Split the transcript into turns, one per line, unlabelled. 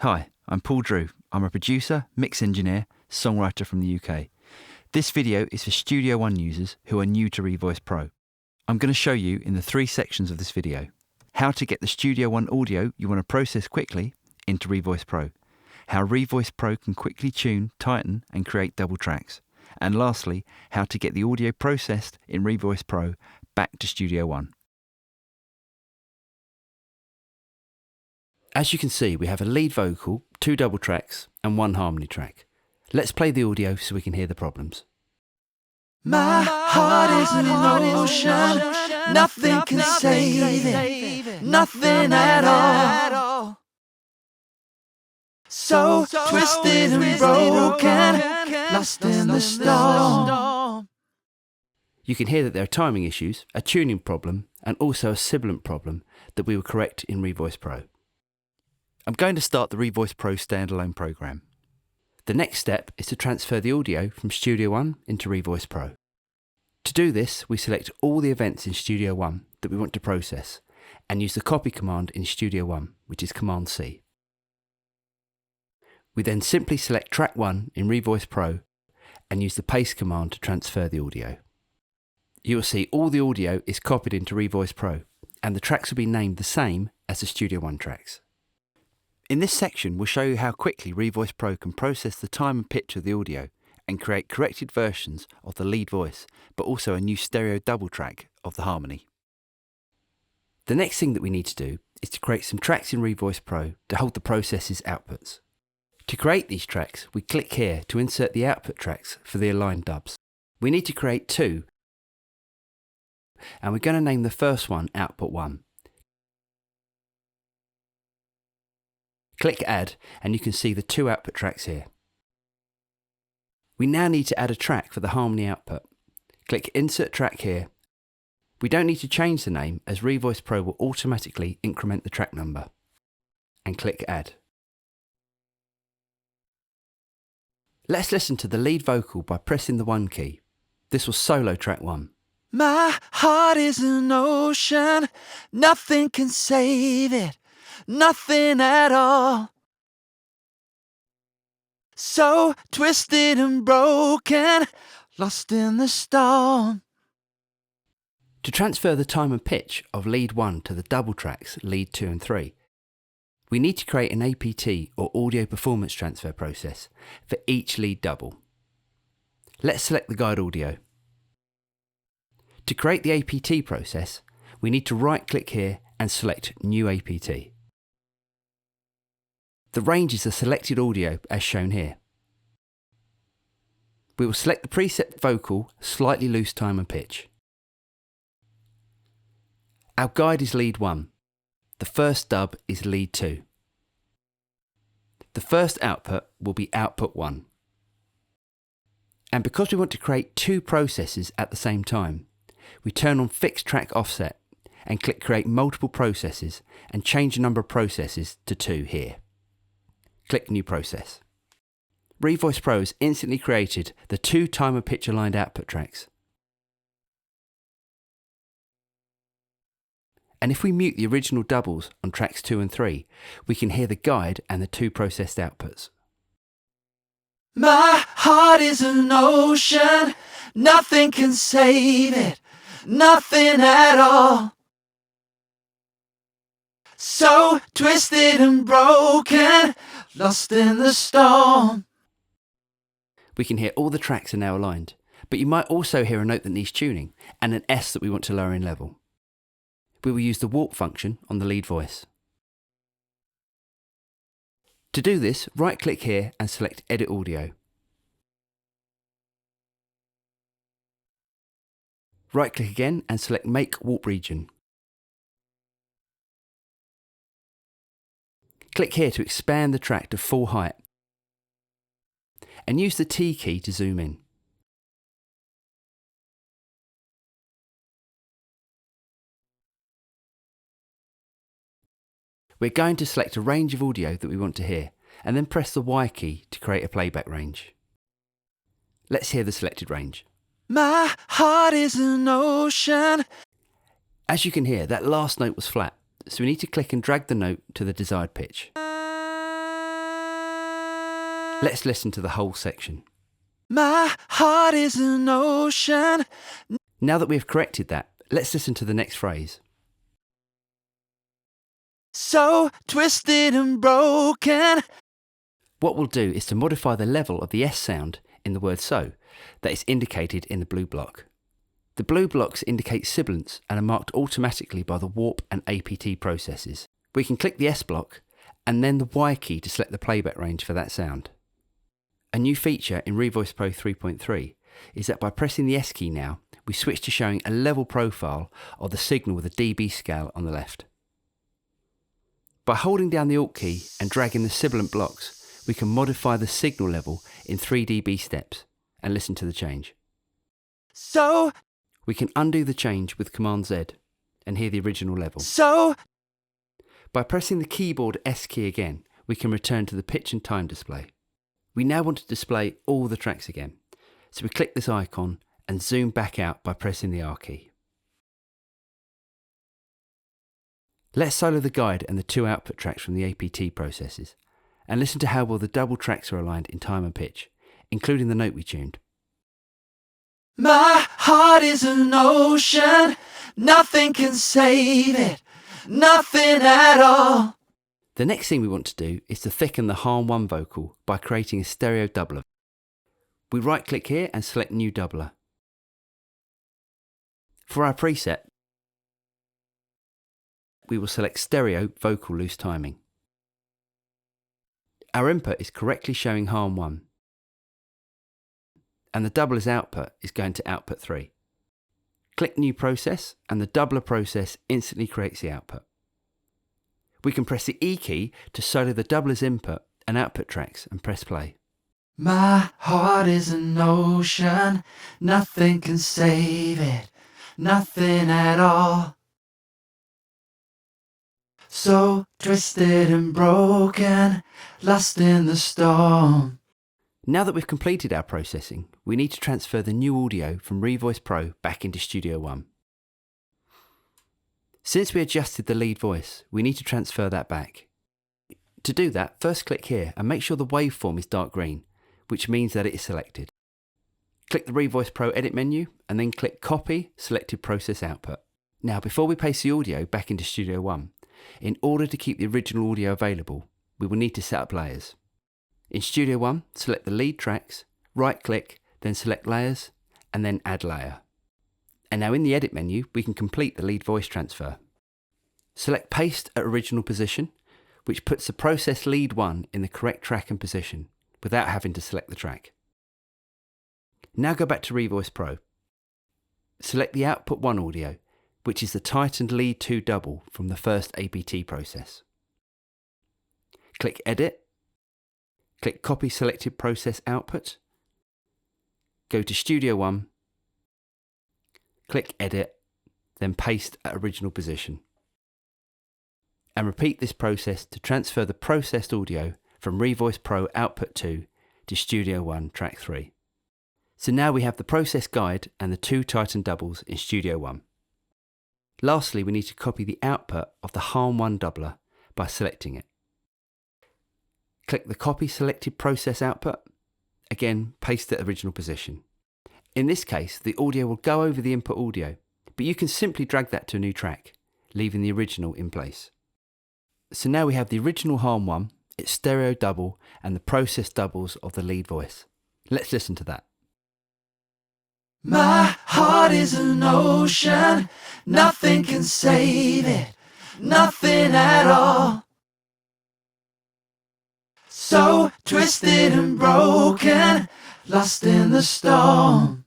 Hi, I'm Paul Drew. I'm a producer, mix engineer, songwriter from the UK. This video is for Studio One users who are new to Revoice Pro. I'm going to show you in the 3 sections of this video how to get the Studio One audio you want to process quickly into Revoice Pro, how Revoice Pro can quickly tune, tighten and create double tracks, and lastly, how to get the audio processed in Revoice Pro back to Studio One. As you can see, we have a lead vocal, 2 double tracks and 1 harmony track. Let's play the audio so we can hear the problems.
My heart is an ocean, nothing can save it, nothing at all. So twisted and broken, lost in the storm.
You can hear that there are timing issues, a tuning problem, and also a sibilant problem that we will correct in Revoice Pro. I'm going to start the Revoice Pro standalone program. The next step is to transfer the audio from Studio One into Revoice Pro. To do this, we select all the events in Studio One that we want to process and use the copy command in Studio One, which is Command C. We then simply select track 1 in Revoice Pro and use the paste command to transfer the audio. You will see all the audio is copied into Revoice Pro and the tracks will be named the same as the Studio One tracks. In this section, we'll show you how quickly Revoice Pro can process the time and pitch of the audio and create corrected versions of the lead voice, but also a new stereo double track of the harmony. The next thing that we need to do is to create some tracks in Revoice Pro to hold the process's outputs. To create these tracks, we click here to insert the output tracks for the aligned dubs. We need to create 2, and we're going to name the first one Output 1. Click Add and you can see the 2 output tracks here. We now need to add a track for the harmony output. Click Insert Track here. We don't need to change the name as Revoice Pro will automatically increment the track number. And click Add. Let's listen to the lead vocal by pressing the 1 key. This was solo track 1.
My heart is an ocean, nothing can save it, nothing at all. So twisted and broken, lost in the storm.
To transfer the time and pitch of lead 1 to the double tracks lead 2 and 3, we need to create an APT or audio performance transfer process for each lead double. Let's select the guide audio. To create the APT process, we need to right-click here and select New APT. The range is the selected audio as shown here. We will select the preset vocal, slightly loose time and pitch. Our guide is lead 1. The first dub is lead 2. The first output will be output 1. And because we want to create 2 processes at the same time, we turn on Fixed Track Offset and click Create Multiple Processes and change the number of processes to 2 here. Click New Process. Revoice Pro has instantly created the 2 time and pitch aligned output tracks. And if we mute the original doubles on tracks 2 and 3, we can hear the guide and the 2 processed outputs.
My heart is an ocean, nothing can save it, nothing at all. So twisted and broken, lost in the storm.
We can hear all the tracks are now aligned, but you might also hear a note that needs tuning and an S that we want to lower in level. We will use the warp function on the lead voice. To do this, right-click here and select Edit Audio. Right-click again and select Make Warp Region. Click here to expand the track to full height and use the T key to zoom in. We're going to select a range of audio that we want to hear and then press the Y key to create a playback range. Let's hear the selected range.
My heart is an ocean.
As you can hear, that last note was flat, so we need to click and drag the note to the desired pitch. Let's listen to the whole section.
My heart is an ocean.
Now that we have corrected that, let's listen to the next phrase.
So twisted and broken.
What we'll do is to modify the level of the S sound in the word so that is indicated in the blue block. The blue blocks indicate sibilants and are marked automatically by the warp and APT processes. We can click the S block and then the Y key to select the playback range for that sound. A new feature in Revoice Pro 3.3 is that by pressing the S key now, we switch to showing a level profile of the signal with a dB scale on the left. By holding down the Alt key and dragging the sibilant blocks, we can modify the signal level in 3 dB steps and listen to the change.
So,
we can undo the change with Command Z and hear the original level.
So,
by pressing the keyboard S key again, we can return to the pitch and time display. We now want to display all the tracks again, so we click this icon and zoom back out by pressing the R key. Let's solo the guide and the 2 output tracks from the APT processes, and listen to how well the double tracks are aligned in time and pitch, including the note we tuned.
My heart is an ocean, nothing can save it, nothing at all.
The next thing we want to do is to thicken the harm 1 vocal by creating a stereo doubler. We right click here and select new doubler. For our preset, we will select stereo vocal loose timing. Our input is correctly showing harm 1. And the doubler's output is going to output 3. Click new process and the doubler process instantly creates the output. We can press the E key to solo the doubler's input and output tracks and press play.
My heart is an ocean, nothing can save it, nothing at all. So twisted and broken, lost in the storm.
Now that we've completed our processing, we need to transfer the new audio from Revoice Pro back into Studio One. Since we adjusted the lead voice, we need to transfer that back. To do that, first click here and make sure the waveform is dark green, which means that it is selected. Click the Revoice Pro edit menu and then click Copy Selected Process Output. Now, before we paste the audio back into Studio One, in order to keep the original audio available, we will need to set up layers. In Studio One, select the lead tracks, right click, then select layers, and then add layer. And now in the edit menu, we can complete the lead voice transfer. Select paste at original position, which puts the process lead 1 in the correct track and position, without having to select the track. Now go back to Revoice Pro. Select the output 1 audio, which is the tightened lead 2 double from the first APT process. Click Edit. Click Copy Selected Process Output. Go to Studio One. Click Edit, then Paste at original position. And repeat this process to transfer the processed audio from Revoice Pro Output 2 to Studio One Track 3. So now we have the process guide and the 2 tightened doubles in Studio One. Lastly, we need to copy the output of the Harm 1 doubler by selecting it. Click the Copy Selected Process Output. Again, paste it at original position. In this case, the audio will go over the input audio, but you can simply drag that to a new track, leaving the original in place. So now we have the original Harm 1, its stereo double, and the process doubles of the lead voice. Let's listen to that.
My heart is an ocean, nothing can save it, nothing at all. So twisted and broken, lost in the storm.